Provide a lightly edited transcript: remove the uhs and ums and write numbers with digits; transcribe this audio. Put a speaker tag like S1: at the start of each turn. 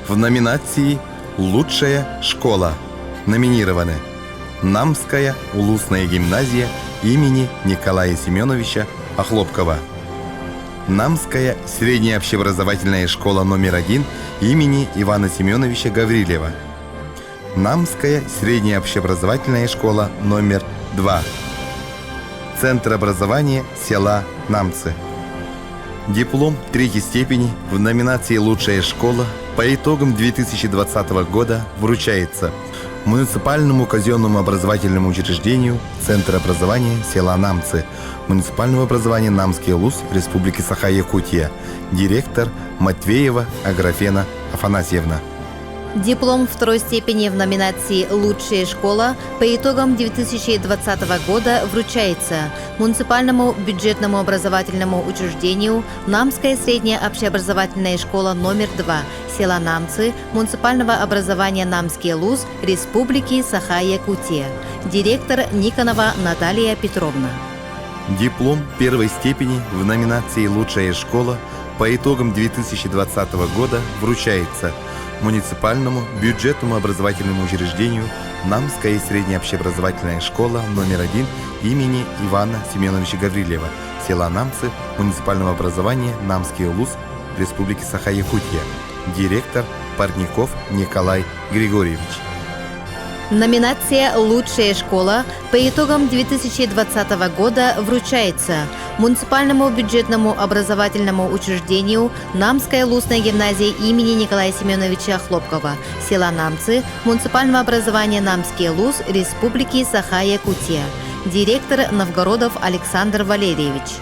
S1: В номинации «Лучшая школа» номинированы Намская улусная гимназия имени Николая Семеновича Охлопкова, Намская средняя общеобразовательная школа номер 1 имени Ивана Семеновича Гаврилева, Намская средняя общеобразовательная школа номер 2, Центр образования села Намцы. Диплом третьей степени в номинации «Лучшая школа» по итогам 2020 года вручается муниципальному казенному образовательному учреждению Центр образования села Намцы, муниципального образования Намский улус Республики Саха-Якутия, директор Матвеева Аграфена Афанасьевна.
S2: Диплом второй степени в номинации «Лучшая школа» по итогам 2020 года вручается муниципальному бюджетному образовательному учреждению Намская средняя общеобразовательная школа номер 2 села Намцы муниципального образования Намский улус Республики Саха-Якутия, директор Никонова Наталья Петровна.
S1: Диплом первой степени в номинации «Лучшая школа» по итогам 2020 года вручается муниципальному бюджетному образовательному учреждению Намская средняя общеобразовательная школа номер 1 имени Ивана Семеновича Гаврилева, села Намцы муниципального образования Намский улус Республики Саха-Якутия, директор Парников Николай Григорьевич.
S2: Номинация «Лучшая школа» по итогам 2020 года вручается муниципальному бюджетному образовательному учреждению Намская улусная гимназия имени Николая Семеновича Охлопкова, села Намцы муниципального образования Намский улус Республики Саха-Якутия, директор Новгородов Александр Валерьевич.